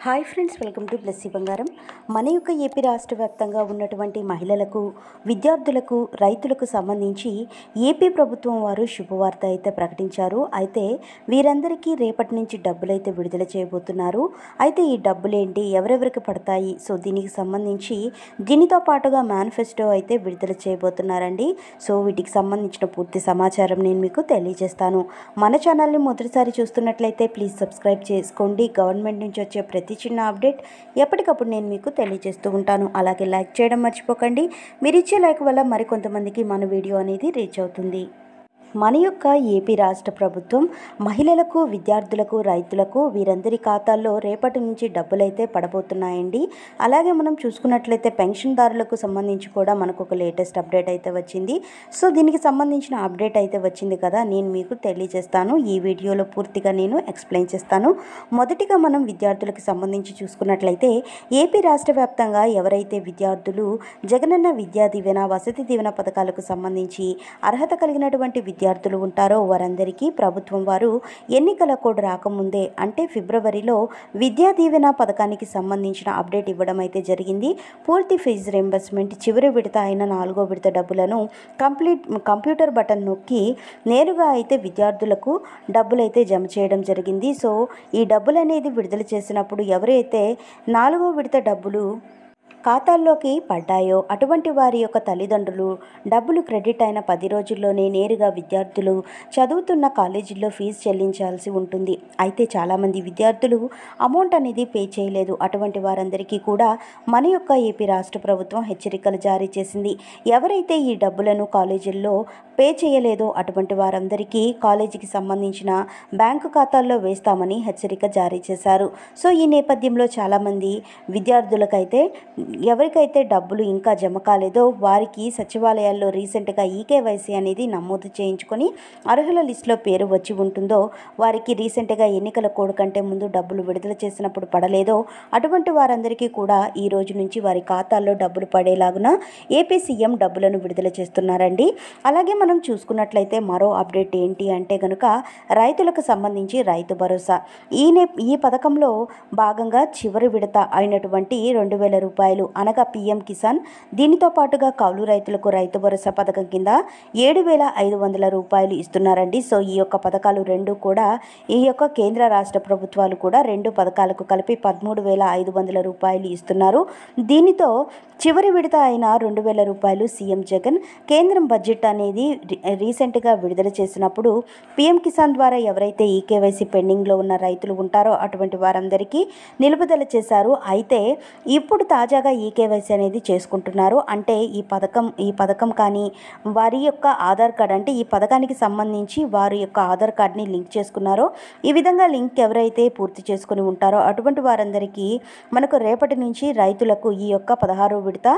Hi friends, welcome to Blessy బంగారం. మన యొక్క ఏపీ రాష్ట్ర వ్యాప్తంగా ఉన్నటువంటి మహిళలకు, విద్యార్థులకు, రైతులకు సంబంధించి ఏపీ ప్రభుత్వం వారు శుభవార్త అయితే ప్రకటించారు. అయితే వీరందరికీ రేపటి నుంచి డబ్బులైతే విడుదల చేయబోతున్నారు. అయితే ఈ డబ్బులేంటి, ఎవరెవరికి పడతాయి, సో దీనికి సంబంధించి దీనితో పాటుగా మేనిఫెస్టో అయితే విడుదల చేయబోతున్నారండి. సో వీటికి సంబంధించిన పూర్తి సమాచారం నేను మీకు తెలియజేస్తాను. మన ఛానల్ని మొదటిసారి చూస్తున్నట్లయితే ప్లీజ్ సబ్స్క్రైబ్ చేసుకోండి. గవర్నమెంట్ నుంచి వచ్చే ప్రతి చిన్న అప్డేట్ ఎప్పటికప్పుడు నేను మీకు తెలియజేస్తూ ఉంటాను. అలాగే లైక్ చేయడం మర్చిపోకండి. మీరు ఇచ్చే లైక్ వల్ల మరికొంతమందికి మన వీడియో అనేది రీచ్ అవుతుంది. మన యొక్క ఏపీ రాష్ట్ర ప్రభుత్వం మహిళలకు, విద్యార్థులకు, రైతులకు వీరందరి ఖాతాల్లో రేపటి నుంచి డబ్బులైతే పడబోతున్నాయండి. అలాగే మనం చూసుకున్నట్లయితే పెన్షన్దారులకు సంబంధించి కూడా మనకు ఒక లేటెస్ట్ అప్డేట్ అయితే వచ్చింది. సో దీనికి సంబంధించిన అప్డేట్ అయితే వచ్చింది కదా, నేను మీకు తెలియజేస్తాను. ఈ వీడియోలో పూర్తిగా నేను ఎక్స్ప్లెయిన్ చేస్తాను. మొదటిగా మనం విద్యార్థులకు సంబంధించి చూసుకున్నట్లయితే ఏపీ రాష్ట్ర వ్యాప్తంగా ఎవరైతే విద్యార్థులు జగనన్న విద్యా దీవెన, వసతి దీవెన పథకాలకు సంబంధించి అర్హత కలిగినటువంటి విద్యార్థులు ఉంటారో వారందరికీ ప్రభుత్వం వారు ఎన్నికల కోడ్ రాకముందే అంటే ఫిబ్రవరిలో విద్యా దీవెన పథకానికి సంబంధించిన అప్డేట్ ఇవ్వడం అయితే జరిగింది. పూర్తి ఫీజు రీంబర్స్మెంట్ చివరి విడత అయిన 4వ విడత డబ్బులను కంప్యూటర్ బటన్ నొక్కి నేరుగా అయితే విద్యార్థులకు డబ్బులైతే జమ చేయడం జరిగింది. సో ఈ డబ్బులు అనేది విడుదల చేసినప్పుడు ఎవరైతే 4వ విడత డబ్బులు ఖాతాల్లోకి పడ్డాయో అటువంటి వారి యొక్క తల్లిదండ్రులు డబ్బులు క్రెడిట్ అయిన 10 రోజుల్లోనే నేరుగా విద్యార్థులు చదువుతున్న కాలేజీల్లో ఫీజు చెల్లించాల్సి ఉంటుంది. అయితే చాలామంది విద్యార్థులు అమౌంట్ అనేది పే చేయలేదు. అటువంటి వారందరికీ కూడా మన యొక్క ఏపీ రాష్ట్ర ప్రభుత్వం హెచ్చరికలు జారీ చేసింది. ఎవరైతే ఈ డబ్బులను కాలేజీల్లో పే చేయలేదో అటువంటి వారందరికీ కాలేజీకి సంబంధించిన బ్యాంకు ఖాతాల్లో వేస్తామని హెచ్చరిక జారీ చేశారు. సో ఈ నేపథ్యంలో చాలామంది విద్యార్థులకైతే ఎవరికైతే డబ్బులు ఇంకా జమ కాలేదో వారికి సచివాలయాల్లో రీసెంట్గా ఈకేవైసీ అనేది నమోదు చేయించుకొని అర్హుల లిస్టులో పేరు వచ్చి ఉంటుందో వారికి రీసెంట్గా ఎన్నికల కోడ్ కంటే ముందు డబ్బులు విడుదల చేసినప్పుడు పడలేదో అటువంటి వారందరికీ కూడా ఈ రోజు నుంచి వారి ఖాతాల్లో డబ్బులు పడేలాగున ఏపీ సీఎం డబ్బులను విడుదల చేస్తున్నారండి. అలాగే మనం చూసుకున్నట్లయితే మరో అప్డేట్ ఏంటి అంటే కనుక రైతులకు సంబంధించి రైతు భరోసా ఈ పథకంలో భాగంగా చివరి విడత అయినటువంటి 2,000 రూపాయలు అనగా పీఎం కిసాన్, దీనితో పాటుగా కౌలు రైతులకు రైతు భరోసా పథకం కింద 7,500 రూపాయలు ఇస్తున్నారండి. సో ఈ యొక్క పథకాలు రెండు కూడా ఈ యొక్క కేంద్ర రాష్ట్ర ప్రభుత్వాలు కూడా రెండు పథకాలకు కలిపి 13,500 రూపాయలు ఇస్తున్నారు. దీనితో చివరి విడత అయిన 2,000 రూపాయలు సీఎం జగన్ కేంద్రం బడ్జెట్ అనేది రీసెంట్గా విడుదల చేసినప్పుడు పీఎం కిసాన్ ద్వారా ఎవరైతే ఈకేవైసీ పెండింగ్లో ఉన్న రైతులు ఉంటారో అటువంటి వారందరికీ నిలుపుదల చేశారు. అయితే ఇప్పుడు తాజాగా ఈకేవైసీ అనేది చేసుకుంటున్నారు. అంటే ఈ పథకం కానీ వారి యొక్క ఆధార్ కార్డ్, అంటే ఈ పథకానికి సంబంధించి వారి యొక్క ఆధార్ కార్డ్ని లింక్ చేసుకున్నారో ఈ విధంగా లింక్ ఎవరైతే పూర్తి చేసుకుని ఉంటారో అటువంటి వారందరికీ మనకు రేపటి నుంచి రైతులకు ఈ యొక్క 16వ విడత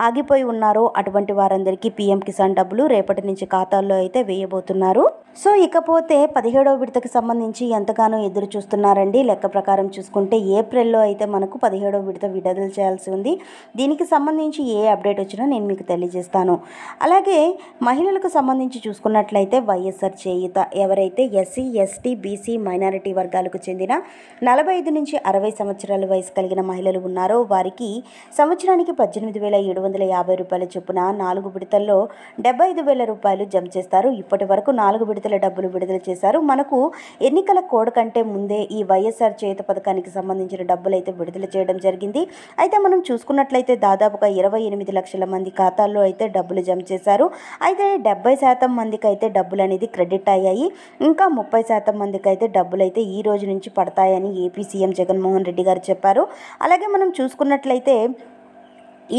ఆగిపోయి ఉన్నారో అటువంటి వారందరికీ పీఎం కిసాన్ డబ్బులు రేపటి నుంచి ఖాతాల్లో అయితే వేయబోతున్నారు. సో ఇకపోతే 17వ విడతకు సంబంధించి ఎంతగానో ఎదురు చూస్తున్నారండి. లెక్క ప్రకారం చూసుకుంటే ఏప్రిల్లో అయితే మనకు 17వ విడత విడుదల చేయాల్సి ఉంది. దీనికి సంబంధించి ఏ అప్డేట్ వచ్చినా నేను మీకు తెలియజేస్తాను. అలాగే మహిళలకు సంబంధించి చూసుకున్నట్లయితే వైఎస్ఆర్ చేయూత ఎవరైతే ఎస్సీ, ఎస్టీ, బీసీ, మైనారిటీ వర్గాలకు చెందిన 45 నుంచి 60 సంవత్సరాల వయసు కలిగిన మహిళలు ఉన్నారో వారికి సంవత్సరానికి 18,750 రూపాయల చొప్పున 4 విడతల్లో 75,000 రూపాయలు జమ చేస్తారు. ఇప్పటి వరకు 4 విడతల డబ్బులు విడుదల చేశారు. మనకు ఎన్నికల కోడ్ కంటే ముందే ఈ వైఎస్ఆర్ చేయూత పథకానికి సంబంధించిన డబ్బులు అయితే విడుదల చేయడం జరిగింది. అయితే మనం చూసుకున్నట్లయితే దాదాపుగా 28 లక్షల మంది ఖాతాల్లో అయితే డబ్బులు జమ చేశారు. అయితే 70% మందికి అయితే డబ్బులు అనేది క్రెడిట్ అయ్యాయి. ఇంకా 30% మందికి అయితే డబ్బులు అయితే ఈ రోజు నుంచి పడతాయని ఏపీ సీఎం జగన్మోహన్ రెడ్డి గారు చెప్పారు. అలాగే మనం చూసుకున్నట్లయితే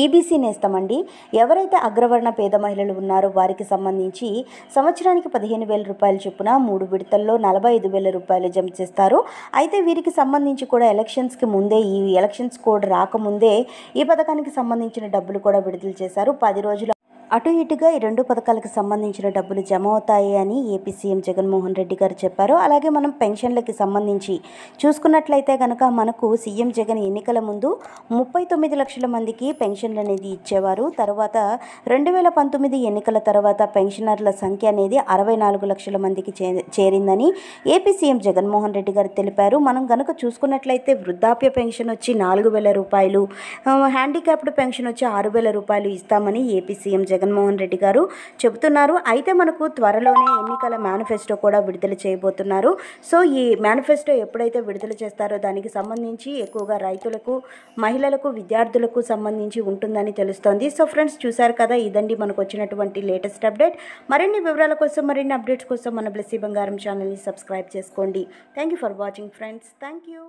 ఈబీసీ నేస్తామండి ఎవరైతే అగ్రవర్ణ పేద మహిళలు ఉన్నారో వారికి సంబంధించి సంవత్సరానికి 15,000 రూపాయల చొప్పున 3 విడతల్లో 45,000 రూపాయలు జమ చేస్తారు. అయితే వీరికి సంబంధించి కూడా ఎలక్షన్స్కి ముందే, ఈ ఎలక్షన్స్ కోడ్ రాకముందే ఈ పథకానికి సంబంధించిన డబ్బులు కూడా విడుదల చేశారు. 10 రోజుల అటు ఇటుగా ఈ 2 పథకాలకు సంబంధించిన డబ్బులు జమ అవుతాయి అని ఏపీ సీఎం జగన్మోహన్ రెడ్డి గారు చెప్పారు. అలాగే మనం పెన్షన్లకి సంబంధించి చూసుకున్నట్లయితే కనుక మనకు సీఎం జగన్ ఎన్నికల ముందు 39 లక్షల మందికి పెన్షన్లు అనేది ఇచ్చేవారు. తర్వాత 2019 ఎన్నికల తర్వాత పెన్షనర్ల సంఖ్య అనేది 64 లక్షల మందికి చేరిందని ఏపీ సీఎం జగన్మోహన్ రెడ్డి గారు తెలిపారు. మనం కనుక చూసుకున్నట్లయితే వృద్ధాప్య పెన్షన్ వచ్చి 4,000 రూపాయలు, హ్యాండిక్యాప్డ్ పెన్షన్ వచ్చి 6,000 రూపాయలు ఇస్తామని ఏపీ సీఎం జగన్మోహన్ రెడ్డి గారు చెబుతున్నారు. అయితే మనకు త్వరలోనే ఎన్నికల మేనిఫెస్టో కూడా విడుదల చేయబోతున్నారు. సో ఈ మేనిఫెస్టో ఎప్పుడైతే విడుదల చేస్తారో దానికి సంబంధించి ఎక్కువగా రైతులకు, మహిళలకు, విద్యార్థులకు సంబంధించి ఉంటుందని తెలుస్తోంది. సో ఫ్రెండ్స్, చూశారు కదా, ఇదండి మనకు వచ్చినటువంటి లేటెస్ట్ అప్డేట్. మరిన్ని వివరాల కోసం, మరిన్ని అప్డేట్స్ కోసం మన బ్లెస్సీ బంగారం ఛానల్ని సబ్స్క్రైబ్ చేసుకోండి. Thank you for watching friends. Thank you.